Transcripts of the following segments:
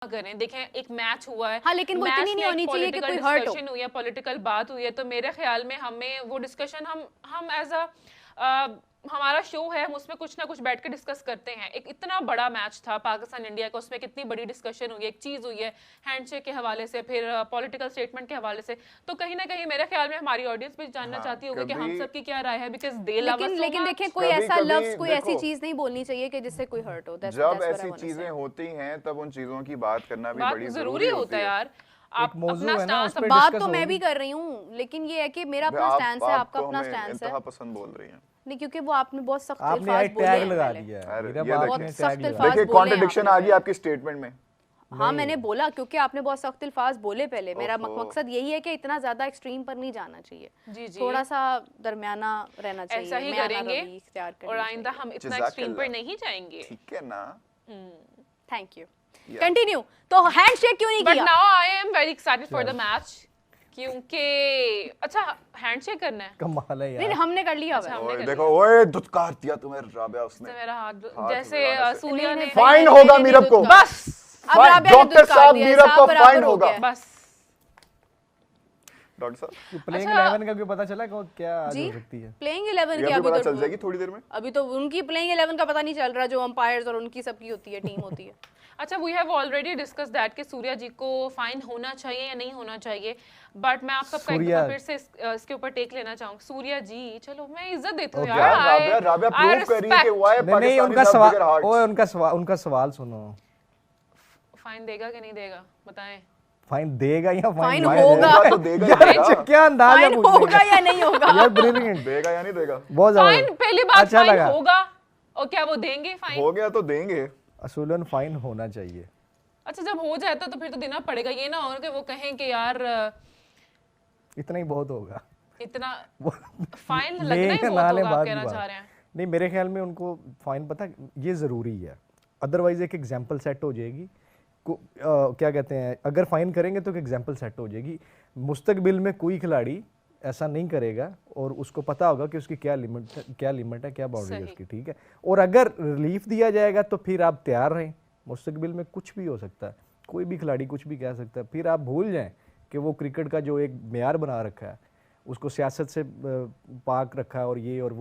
करें। देखें एक मैच हुआ है, हाँ, लेकिन वो इतनी नहीं होनी चाहिए कि कोई हर्ट हो। हुई है, पॉलिटिकल बात हुई है, तो मेरे ख्याल में हमें वो डिस्कशन हम एज हमारा शो है, हम उसमें कुछ ना कुछ बैठ के डिस्कस करते हैं। एक इतना बड़ा मैच था पाकिस्तान इंडिया का, उसमें कितनी बड़ी डिस्कशन हुई है, एक चीज हुई है हैंडशेक के हवाले से, फिर पॉलिटिकल स्टेटमेंट के हवाले से। तो कहीं ना कहीं मेरे ख्याल में हमारी ऑडियंस भी जानना चाहती होगी कि हम सब की क्या राय है, because they love us so much. लेकिन देखें, कोई ऐसा लफ्ज, कोई ऐसी चीज नहीं बोलनी चाहिए कि जिससे कोई हर्ट हो। जब ऐसी चीजें होती हैं तब उन चीजों की बात करना भी बड़ी जरूरी होता है यार। आप अपना स्टैंस, बात तो मैं भी कर रही हूँ, लेकिन ये है कि मेरा अपना स्टैंस है, आपका अपना स्टैंस है। पसंद बोल रही हैं नहीं, क्योंकि वो आपने बहुत सख्त अल्फाज बोले हैं, बहुत सख्त अल्फाज देखिए कॉन्ट्रडिक्शन आ गई आपकी स्टेटमेंट में। हाँ, मैंने बोला क्योंकि आपने बहुत सख्त अल्फाज बोले पहले। मेरा मकसद यही है कि इतना ज्यादा एक्सट्रीम पर नहीं जाना चाहिए, जी जी, थोड़ा सा दरमियाना रहना चाहिए। ऐसा ही करेंगे और आइंदा हम इतना एक्सट्रीम पर नहीं जाएंगे, ठीक है ना? Thank you, continue. तो हैंडशेक क्यों नहीं किया? But now I am very excited for the match, क्योंकि अच्छा हैंडशेक करना है, कमाल है यार। नहीं, हमने कर लिया। ओए देखो, ओए धुतकार दिया तुम्हें राबिया उसने, मेरा हाथ जैसे सूर्या ने। फाइन होगा मीरब को, बस अब राबिया ने डॉक्टर साहब मीरब को फाइन होगा बस। डॉक्टर साहब प्लेइंग 11 का भी पता चला क्या हो सकती है? प्लेइंग 11 की अभी पता चल जाएगी थोड़ी देर में। अभी तो उनकी प्लेइंग 11 का पता नहीं चल रहा, जो अंपायर्स और उनकी सबकी होती है, टीम होती है। अच्छा, we have already discuss that कि सूर्या जी को फाइन होना चाहिए या नहीं होना चाहिए, बट मैं आप सबका एक बार फिर से इसके ऊपर टेक लेना चाहूंगा। सूर्या जी, चलो मैं इज्जत देती हूं यार। राबिया प्रूव कर रही है कि वो है पाकिस्तानी। नहीं, उनका सवाल सुनो। फाइन देगा कि नहीं देगा, बताएं। फाइन देगा या फाइन होगा? तो देगा यार, क्या अंदाज है, फाइन होगा या नहीं होगा? यार ब्रिलियंट। देगा या नहीं देगा? बहुत ज्यादा फाइन, पहली बात फाइन होगा, और क्या वो देंगे फाइन? हो गया तो देंगे, असूलन फाइन होना चाहिए। अच्छा, जब हो जाता तो फिर तो देना पड़ेगा, ये ना हो कि वो कहें कि यार इतना ही बहुत होगा, इतना फाइन लगना ही बहुत होगा, आप कहना चाह रहे हैं? नहीं, मेरे ख्याल में उनको फाइन पता ये जरूरी है, अदरवाइज एक एग्जांपल सेट हो जाएगी। क्या कहते हैं, अगर फाइन करेंगे तो एक एग्जांपल सेट हो जाएगी। मुस्तकबिल में कोई खिलाड़ी ऐसा नहीं करेगा और उसको पता होगा कि उसकी क्या लिमिट है, क्या बाउंड्री है उसकी, ठीक है। और अगर रिलीफ दिया जाएगा तो फिर आप तैयार रहें, मुस्तकबिल में कुछ भी हो सकता है, कोई भी खिलाड़ी कुछ भी कह सकता है। फिर आप भूल जाएं कि वो क्रिकेट का जो एक मेयार बना रखा है, उसको सियासत से पाक रखा है, और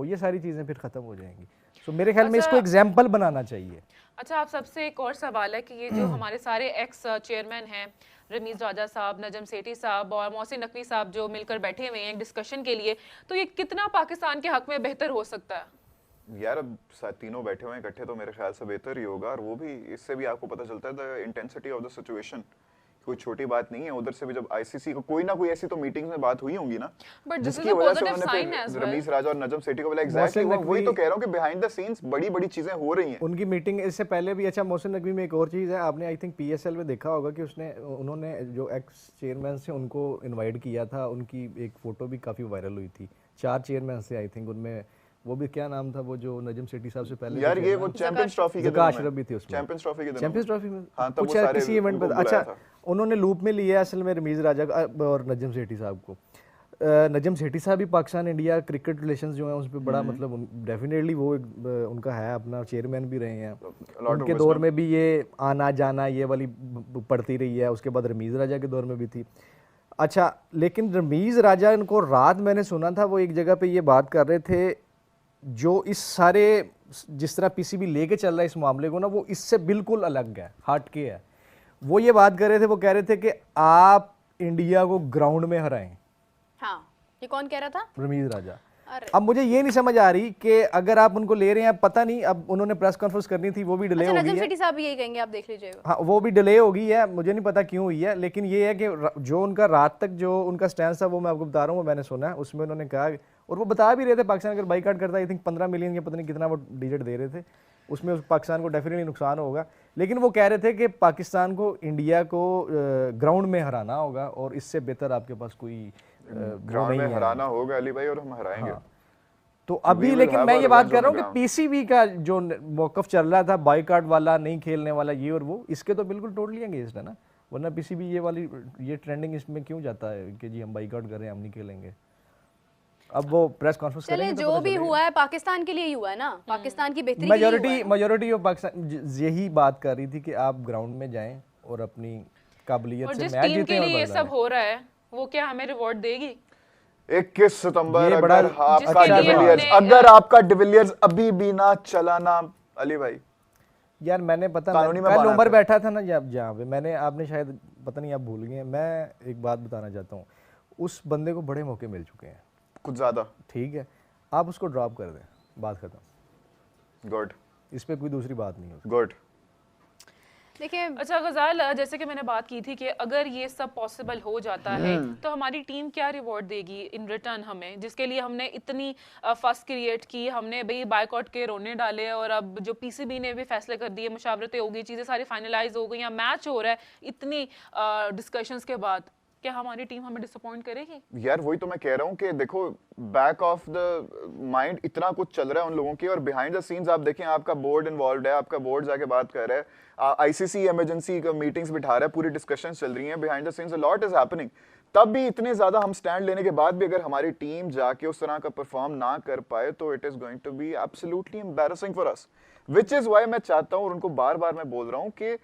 ये सारी चीज़ें फिर ख़त्म हो जाएंगी। तो मेरे ख्याल में इसको एग्जाम्पल बनाना चाहिए। अच्छा, आप सबसे एक और सवाल है कि ये जो हमारे सारे एक्स चेयरमैन हैं, रमीज राजा साहब, नजम सेठी साहब और मोहसिन नकवी साहब, जो मिलकर बैठे हुए हैं डिस्कशन के लिए, तो ये कितना पाकिस्तान के हक में बेहतर हो सकता है? यार अब तीनों बैठे हुए हैं इकट्ठे, तो मेरे ख्याल से बेहतर ही होगा। और वो भी इससे भी आपको पता चलता है the intensity of the situation, कोई छोटी बात नहीं है। उधर से भी जब आईसीसी को कोई ना कोई ऐसी तो मीटिंग्स में बात हुई होंगी ना, जिसकी वजह से उन्होंने रमीज राजा और नजम सेठी को बोला। एग्जैक्टली वही तो कह रहा हूं कि बिहाइंड द सीन्स बड़ी चीजें हो रही हैं उनकी मीटिंग इससे पहले भी। अच्छा, मोहसिन नकवी में एक और चीज़ है, आपने आई थिंक पीएसएल में देखा होगा कि उन्होंने जो एक्स चेयरमैन से उनको इन्वाइट किया था, उनकी एक फ़ोटो भी काफ़ी वायरल हुई थी। 4 चेयरमैन से आई थिंक, उनमें वो भी क्या नाम था, वो जो नजम सेठी साहब से पहले यार, ये वो चैंपियंस ट्रॉफी के दिन भी थी उसमें, चैंपियंस ट्रॉफी में कुछ किसी इवेंट पे। अच्छा, उन्होंने लूप में लिया असल में रमीज राजा और नजम सेठी साहब को। नजम सेठी साहब भी पाकिस्तान इंडिया क्रिकेट रिलेशंस जो है उस पर बड़ा मतलब डेफिनेटली वो उनका है, अपना चेयरमैन भी रहे हैं। उनके दौर में भी ये आना जाना ये वाली पड़ती रही है, उसके बाद रमीज राजा के दौर में भी थी। अच्छा, लेकिन रमीज राजा इनको रात मैंने सुना था, वो एक जगह पे ये बात कर रहे थे, जो इस सारे जिस तरह पीसीबी लेके चल रहा है इस मामले को ना, वो इससे बिल्कुल अलग है, हट के है। वो ये बात कर रहे थे, वो कह रहे थे कि आप इंडिया को ग्राउंड में हराएं। हाँ, ये कौन कह रहा था? रमीज राजा। अब मुझे ये नहीं समझ आ रही कि अगर आप उनको ले रहे हैं, पता नहीं, अब उन्होंने प्रेस कॉन्फ्रेंस करनी थी, वो भी डिले हो गई है। नजम सेठी साहब यही कहेंगे, आप देख लीजिएगा। हाँ, वो भी डिले हो गई है, मुझे नहीं पता क्यों हुई है, लेकिन ये है कि जो उनका रात तक जो उनका स्टैंड था, वो मैं आपको बता रहा हूँ, वो मैंने सुना है। उसमें उन्होंने कहा, और वो बता भी रहे थे, पाकिस्तान अगर बाइकआउट करता है, आई थिंक 15 मिलियन या पता नहीं कितना वो डिजिट दे रहे थे, उसमें पाकिस्तान को डेफिनेटली नुकसान होगा। लेकिन वो कह रहे थे कि पाकिस्तान को, इंडिया को ग्राउंड में हराना होगा, और इससे बेहतर आपके पास कोई ग्राउंड में हराना होगा अली भाई, और हम हराएंगे। हाँ। तो अभी लेकिन मैं ये बात कर रहा हूँ कि पीसीबी का जो मौकफ चल रहा था, बाइकआउट वाला, नहीं खेलने वाला, ये और वो, इसके तो बिल्कुल टोटली अगेंस्ट है ना। वरना पीसीबी ये ट्रेंडिंग इसमें क्यों जाता है कि जी हम बाइकआउट कर रहे हैं, हम नहीं खेलेंगे। अब वो प्रेस कॉन्फ्रेंस करेंगे तो जो भी हुआ है पाकिस्तान के लिए ही हुआ है ना, पाकिस्तान की बेहतरी मेजॉरिटी ऑफ पाकिस्तान यही बात कर रही थी कि आप ग्राउंड में जाएं और अपनी काबिलियत और से जिस मैच टीम जीते के और लिए ये बदला सब हो रहा है वो क्या हमें रिवॉर्ड देगी? 21 सितंबर ये बड़ा- अगर आपका जिसके लिए डिविलियर्स हमने- अगर आपका डिविलियर्स अभी भी ना चला ना अली भाई, यार मैंने कानूनी में कल बाना उमर था। बैठा था ना जहाँ पे, मैंने आपने शायद पता नहीं आप भूल गए हैं, मैं एक बात बताना चाहता हूँ, उस बंदे को बड़े मौके मिल चुके हैं, कुछ ज्यादा। ठीक है, आप उसको ड्रॉप कर दें, बात खत्म, गुड इस पे कोई दूसरी बात नहीं होती। गुड। देखिए अच्छा गजाल, जैसे कि मैंने बात की थी कि अगर ये सब पॉसिबल हो जाता है तो हमारी टीम क्या रिवॉर्ड देगी इन रिटर्न हमें, जिसके लिए हमने इतनी फस क्रिएट की, हमने भाई बायकॉट के रोने डाले और अब जो पीसीबी ने भी फैसले कर दिए, मुशावरतें हो गई, चीज़ें सारी फाइनलाइज हो गई, या मैच हो रहा है, इतनी डिस्कशंस के बाद क्या हमारी टीम हमें डिसअपॉइंट करेगी? यार वही तो मैं कह रहा हूँ कि देखो बैक ऑफ द माइंड इतना कुछ चल रहा है उन लोगों की, और बिहाइंड द सीन्स आप देखें आपका बोर्ड इन्वॉल्व है, आपका बोर्ड जाके बात कर रहा है, आईसीसी इमरजेंसी का मीटिंग्स बिठा रहा है, पूरी डिस्कशंस चल रही हैं, behind the scenes a lot is happening. तब भी इतने ज्यादा हम स्टैंड लेने के बाद भी अगर हमारी टीम जाके उस तरह का परफॉर्म ना कर पाए तो it is going to be absolutely embarrassing for us, which is why मैं चाहता हूँ और उनको बार बार मैं बोल रहा हूँ कि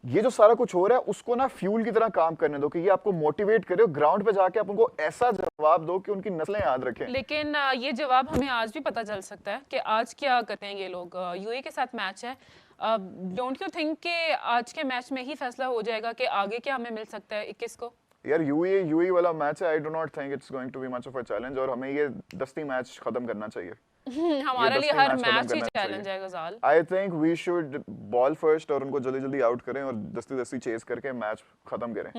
ये जो सारा कुछ हो रहा है उसको ना फ्यूल की तरह काम करने दो, कि ये आपको मोटिवेट करे, ग्राउंड पे जाके आप उनको ऐसा जवाब दो कि उनकी नस्लें याद रखें। लेकिन ये जवाब हमें आज भी पता चल सकता है कि आज क्या करते हैं ये लोग। यूएई के साथ मैच है, डोंट यू थिंक कि आज के मैच में ही फैसला हो जाएगा कि आगे क्या हमें मिल सकता है 21 को? यार यूएई वाला मैच है, I do not think it's going to be much of a challenge, और हमें ये दस्ती मैच खत्म करना चाहिए। हमारे लिए दस्ती हर मैच खत्म मैच ही करना चैलेंज चाहिए। है Ghazal. I think we should bowl first और उनको जल्दी जल्दी आउट करें और दस्ती दस्ती चेस करके मैच खत्म करें।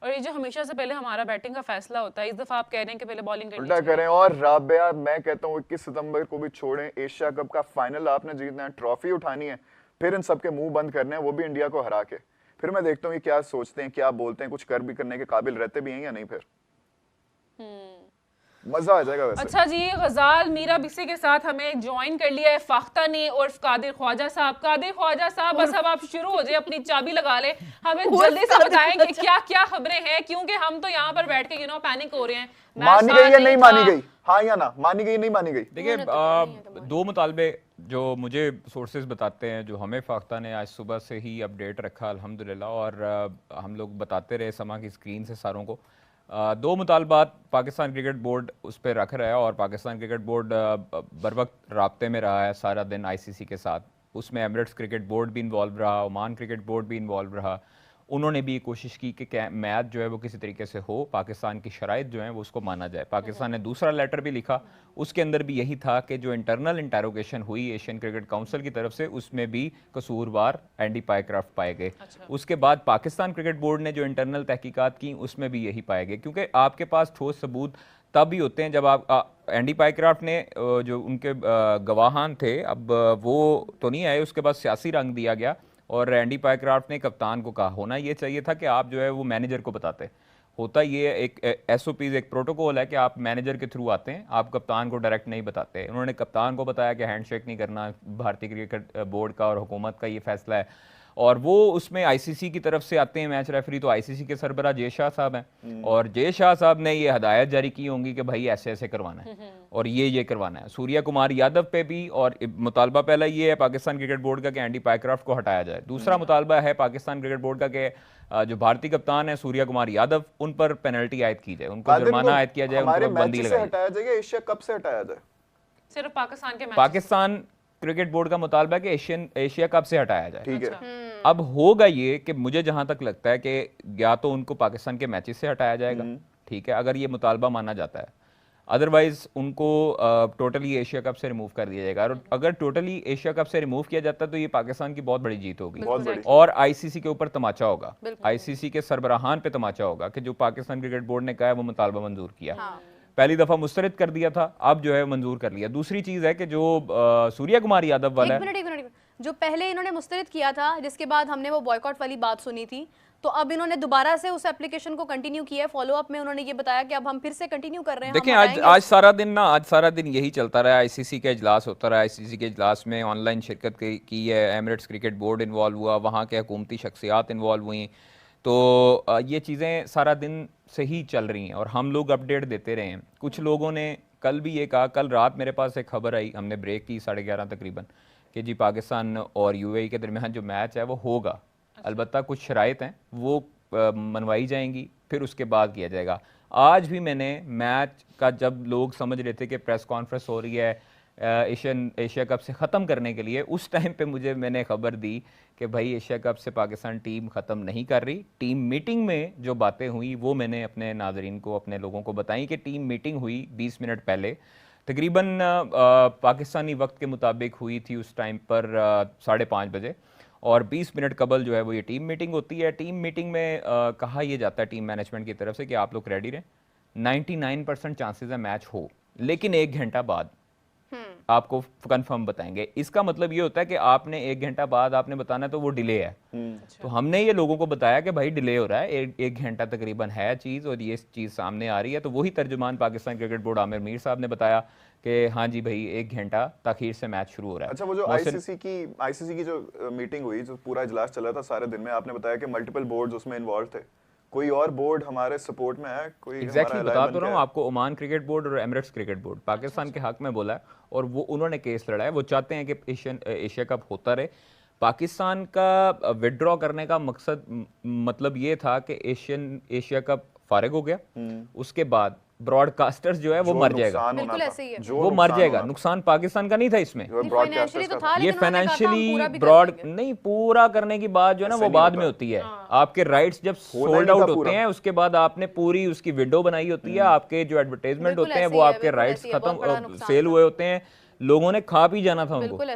और ये जो हमेशा से पहले हमारा बैटिंग का फैसला होता है, इस दफा आप कह रहे हैं कि पहले बॉलिंग करनी उल्टा चाहिए। करें। और राबिया मैं कहता हूँ 21 सितंबर को भी छोड़ें, एशिया कप का फाइनल आपने जीतना है, ट्रॉफी उठानी है, फिर इन सबके मुंह बंद करने हैं, वो भी इंडिया को हरा के। फिर मैं देखता हूँ ये क्या सोचते हैं, क्या बोलते हैं, कुछ कर भी करने के काबिल रहते भी हैं या नहीं, फिर मजा आ जाएगा वैसे। अच्छा जी, गजाल मीरा बिसी के साथ हमें ज्वाइन कर लिया है फाख्ता ने और कादिर ख्वाजा साहब। कादिर ख्वाजा साहब बस अब आप शुरू हो जाए, अपनी चाबी लगा ले, हमें जल्दी से बताएं कि क्या क्या खबरें हैं, क्योंकि हम तो यहाँ पर बैठ के पैनिक हो रहे हैं। मानी गई या नहीं मानी गई, हाँ या ना, मानी गई नहीं मानी गई? देखिए दो मुतालबे जो मुझे सोर्सेज बताते हैं, जो हमें फाख्ता ने आज सुबह से ही अपडेट रखा अल्हम्दुलिल्लाह, और हम लोग बताते रहे समा की स्क्रीन से सारों को। दो मुतालबात पाकिस्तान क्रिकेट बोर्ड उस पर रख रहा है, और पाकिस्तान क्रिकेट बोर्ड बर वक्त राब्ते में रहा है सारा दिन आईसीसी के साथ। उसमें एमिरेट्स क्रिकेट बोर्ड भी इन्वॉल्व रहा, ओमान क्रिकेट बोर्ड भी इन्वॉल्व रहा। उन्होंने भी कोशिश की कि मैच जो है वो किसी तरीके से हो, पाकिस्तान की शराइत जो है वो उसको माना जाए। पाकिस्तान ने दूसरा लेटर भी लिखा, उसके अंदर भी यही था कि जो इंटरनल इंटेरोगेशन हुई एशियन क्रिकेट काउंसिल की तरफ से, उसमें भी कसूरवार एंडी पायक्राफ्ट पाए गए। उसके बाद पाकिस्तान क्रिकेट बोर्ड ने जो इंटरनल तहकीकात की उसमें भी यही पाए गए, क्योंकि आपके पास ठोस सबूत तब ही होते हैं जब आप एंडी पायक्राफ्ट ने जो उनके गवाहान थे, अब वो तो नहीं आए, उसके बाद सियासी रंग दिया गया और एंडी पायक्राफ्ट ने कप्तान को कहा, होना ये चाहिए था कि आप जो है वो मैनेजर को बताते। होता ये एक एसओपीज एक प्रोटोकॉल है कि आप मैनेजर के थ्रू आते हैं, आप कप्तान को डायरेक्ट नहीं बताते। उन्होंने कप्तान को बताया कि हैंडशेक नहीं करना, भारतीय क्रिकेट बोर्ड का और हुकूमत का ये फैसला है। और वो उसमें आईसीसी की तरफ से आते हैं मैच रेफरी, तो आईसीसी के सरबरा जय शाह साहब हैं, और जय शाह साहब ने ये हदायत जारी की होंगी कि भाई ऐसे ऐसे करवाना है और ये करवाना है। सूर्या कुमार यादव पे भी, और मुतालबा पहला ये है पाकिस्तान क्रिकेट बोर्ड का कि एंडी पायक्राफ्ट को हटाया जाए। दूसरा मुतालबा है पाकिस्तान क्रिकेट बोर्ड का कि जो भारतीय कप्तान है सूर्या कुमार यादव, उन पर पेनल्टी आयद की जाए, उनको जुर्माना आयद किया जाए, उनको बंदी लगाई। हटाया जाएगा, एशिया कप से हटाया जाए? सिर्फ पाकिस्तान के मैच? पाकिस्तान क्रिकेट बोर्ड का मुतालबा है कि एशिया कप से हटाया जाए। ठीक है। अब होगा ये कि मुझे जहां तक लगता है कि या तो उनको पाकिस्तान के मैचेस से हटाया जाएगा, ठीक है, अगर ये मुतालबा माना जाता है, अदरवाइज उनको टोटली एशिया कप से रिमूव कर दिया जाएगा। और अगर टोटली एशिया कप से रिमूव किया जाता है तो ये पाकिस्तान की बहुत बड़ी जीत होगी, बहुत बड़ी। और आईसीसी के ऊपर तमाचा होगा, आईसीसी के सरबराहान पे तमाचा होगा कि जो पाकिस्तान क्रिकेट बोर्ड ने कहा है वो मुतालबा मंजूर किया। पहली दफा मुस्तरद कर दिया था, अब जो है मंजूर कर लिया। दूसरी चीज है कि जो सूर्या कुमार यादव वाला है, एक मिनट, जो पहले इन्होंने मुस्तरद किया था, जिसके बाद हमने वो बॉयकॉट वाली बात सुनी थी, तो अब इन्होंने दोबारा से उस एप्लीकेशन को कंटिन्यू किया है। फॉलो अप में उन्होंने ये बताया कि अब हम फिर से कंटिन्यू कर रहे हैं। देखें आज सारा दिन यही चलता रहा, आईसीसी का इजलास होता रहा, आईसीसी के इजलास में ऑनलाइन शिरकत की है, एमिरेट्स क्रिकेट बोर्ड इन्वॉल्व हुआ, वहाँ के हुकूमती शख्सियात इन्वॉल्व हुई, तो ये चीज़ें सारा दिन से ही चल रही हैं और हम लोग अपडेट देते रहे हैं। कुछ लोगों ने कल भी ये कहा, कल रात मेरे पास एक खबर आई, हमने ब्रेक की 11:30 तकरीबन, कि जी पाकिस्तान और यूएई के दरमियान जो मैच है वो होगा, अलबत्ता कुछ शराइत हैं वो मनवाई जाएंगी, फिर उसके बाद किया जाएगा। आज भी मैंने मैच का, जब लोग समझ रहे थे कि प्रेस कॉन्फ्रेंस हो रही है एशिया कप से ख़त्म करने के लिए, उस टाइम पे मैंने खबर दी कि भाई एशिया कप से पाकिस्तान टीम ख़त्म नहीं कर रही। टीम मीटिंग में जो बातें हुई वो मैंने अपने नाजरीन को, अपने लोगों को बताई कि टीम मीटिंग हुई 20 मिनट पहले, तकरीबन पाकिस्तानी वक्त के मुताबिक हुई थी उस टाइम पर 5:30 बजे, और 20 मिनट कबल जो है वो ये टीम मीटिंग होती है। टीम मीटिंग में कहा यह जाता है टीम मैनेजमेंट की तरफ से कि आप लोग रेडी रहें, 99% चांसेस है मैच हो, लेकिन 1 घंटा बाद आपको कंफर्म बताएंगे। इसका मतलब ये होता है कि आपने 1 घंटा बाद आपने बताना है तो वो डिले है। तो हमने ये लोगों को बताया कि भाई डिले हो रहा है, एक घंटा तकरीबन है चीज़, और ये चीज़ सामने आ रही है। तो वही तर्जुमान पाकिस्तान क्रिकेट बोर्ड आमिर मीर साहब ने बताया कि हाँ जी भाई 1 घंटा ताखीर से मैच शुरू हो रहा है। अच्छा, वो जो आईसीसी की जो मीटिंग हुई, जो पूरा इजलास चला था सारे दिन में, आपने बताया कि मल्टीपल बोर्ड्स उसमें इन्वॉल्व थे, कोई और बोर्ड हमारे सपोर्ट में है? कोई एग्जैक्टली बता तो रहा हूँ आपको, ओमान क्रिकेट बोर्ड और एमिरेट्स क्रिकेट बोर्ड पाकिस्तान के हक में बोला है, और वो उन्होंने केस लड़ा है। वो चाहते हैं कि एशिया कप होता रहे। पाकिस्तान का विड्रॉ करने का मकसद मतलब ये था कि एशिया कप फारिग हो गया, उसके बाद ब्रॉडकास्टर्स जो है वो मर जाएगा, बिल्कुल ऐसे ही है, वो मर जाएगा। नुकसान पाकिस्तान का नहीं था इसमें, फाइनेंशियली तो था, ये लेकिन उन्होंने कहा था हम पूरा फाइनेंशियली भी कर ब्रॉड देंगे। नहीं, पूरा करने की बात जो है ना वो बाद में होती है। आपके राइट्स जब सोल्ड आउट होते हैं उसके बाद आपने पूरी उसकी विंडो बनाई होती है, आपके जो एडवर्टाइजमेंट बिल्कुल होते हैं ऐसे वो ही है, आपके बिल्कुल राइट्स ऐसे ही है, बहुत बड़ा खत्म नुकसान सेल था। हुए होते हैं, लोगों ने खा पी जाना था उनको। बिल्कुल